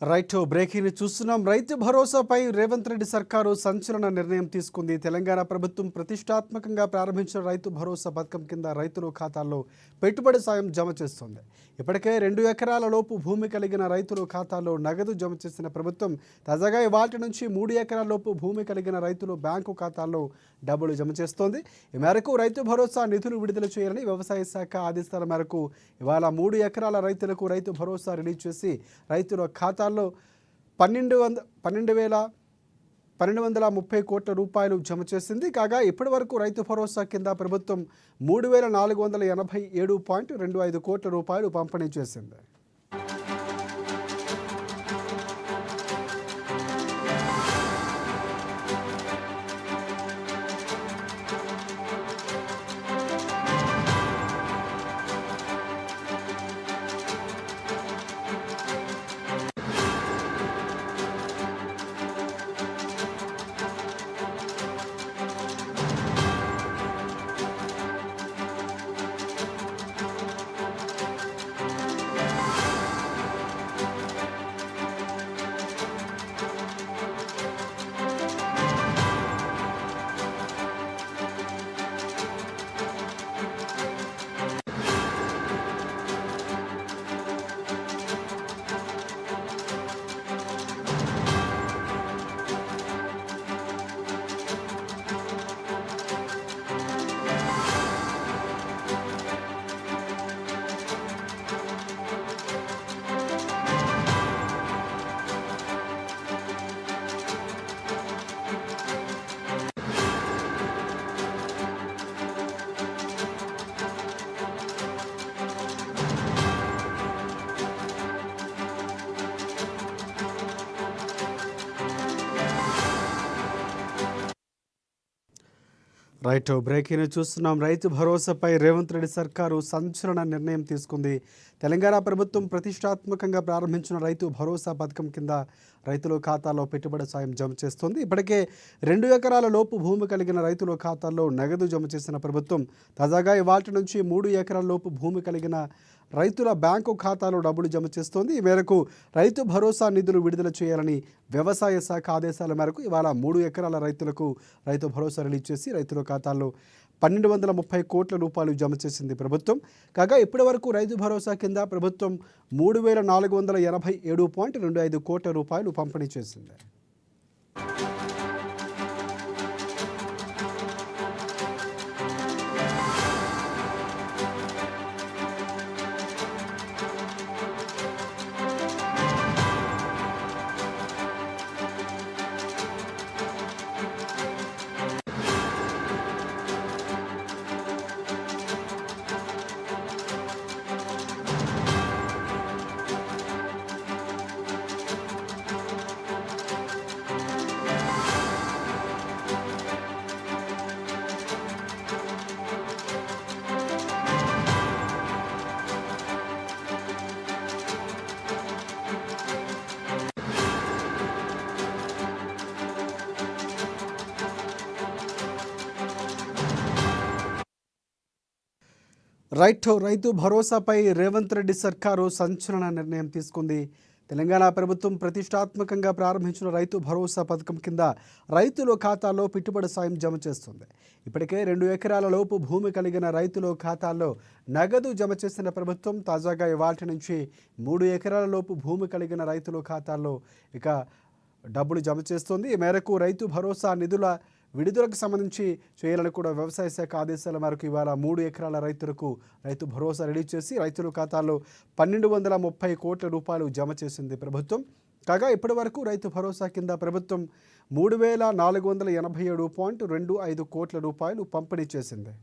Right breaking చూస్తున్నాం. రైతు భరోసాపై రేవంత్ రెడ్డి సర్కారు సంచలన నిర్ణయం తీసుకుంది. తెలంగాణ ప్రభుత్వం ప్రతిష్టాత్మకంగా ప్రారంభించిన రైతు భరోసా పథకం కింద రైతుల ఖాతాల్లో పెట్టుబడి సాయం జమ చేస్తుంది. ఇప్పటికే 2 ఎకరాల లోపు భూమి కలిగిన రైతుల ఖాతాల్లో నగదు జమ చేసిన ప్రభుత్వం తాజాగా ఇవాల్టి నుంచి 3 ఎకరాల లోపు భూమి కలిగిన రైతులు బ్యాంకు ఖాతాల్లో డబ్బులు జమ చేస్తోంది. ఈ మేరకు రైతు భరోసా నిధులు విడుదల చేయాలని వ్యవసాయ శాఖ ఆదేశాల మేరకు ఇవాళ 3 ఎకరాల రైతులకు రైతు భరోసా రిలీజ్ చేసి రైతుల ఖాతా 12,230 కోట్ల రూపాయలు జమ చేసింది. కాగా ఇప్పటి వరకు రైతు భరోసా కింద ప్రభుత్వం 3,487.25 కోట్ల రూపాయలు పంపిణీ చేసింది. రైట్ బ్రేకింగ్ చూస్తున్నాం. రైతు భరోసాపై రేవంత్ రెడ్డి సర్కారు సంచలన నిర్ణయం తీసుకుంది. తెలంగాణ ప్రభుత్వం ప్రతిష్టాత్మకంగా ప్రారంభించిన రైతు భరోసా పథకం కింద రైతుల ఖాతాలో పెట్టుబడి సాయం జమ చేస్తోంది. ఇప్పటికే 2 ఎకరాల లోపు భూమి కలిగిన రైతుల ఖాతాల్లో నగదు జమ చేసిన ప్రభుత్వం తాజాగా ఇవాల్టి నుంచి 3 ఎకరాల లోపు భూమి కలిగిన రైతుల బ్యాంకు ఖాతాలో డబ్బులు జమ చేస్తోంది. ఈ మేరకు రైతు భరోసా నిధులు విడుదల చేయాలని వ్యవసాయ శాఖ ఆదేశాల మేరకు ఇవాళ 3 ఎకరాల రైతులకు రైతు భరోసా రిలీజ్ చేసి రైతుల ఖాతాల్లో 1,230 కోట్ల రూపాయలు జమ చేసింది ప్రభుత్వం. కాగా ఇప్పటి వరకు రైతు భరోసా కింద ప్రభుత్వం 3,487.25 కోట్ల రూపాయలు పంపిణీ చేసింది. రైతు భరోసాపై రేవంత్ రెడ్డి సర్కారు సంచలన నిర్ణయం తీసుకుంది. తెలంగాణ ప్రభుత్వం ప్రతిష్టాత్మకంగా ప్రారంభించిన రైతు భరోసా పథకం కింద రైతుల ఖాతాల్లో పెట్టుబడి సాయం జమ చేస్తుంది. ఇప్పటికే 2 ఎకరాల లోపు భూమి కలిగిన రైతుల ఖాతాల్లో నగదు జమ చేసిన ప్రభుత్వం తాజాగా ఇవాల్టి నుంచి 3 ఎకరాల లోపు భూమి కలిగిన రైతుల ఖాతాల్లో ఇక డబ్బులు జమ చేస్తోంది. ఈ మేరకు రైతు భరోసా నిధుల విడుదలకు సంబంధించి చేయాలని కూడా వ్యవసాయ శాఖ ఆదేశాల మేరకు ఇవాళ 3 ఎకరాల రైతులకు రైతు భరోసా రిలీజ్ చేసి రైతుల ఖాతాల్లో 1,230 కోట్ల రూపాయలు జమ చేసింది ప్రభుత్వం. కాగా ఇప్పటి వరకు రైతు భరోసా కింద ప్రభుత్వం 3,487.25 కోట్ల రూపాయలు పంపిణీ చేసింది.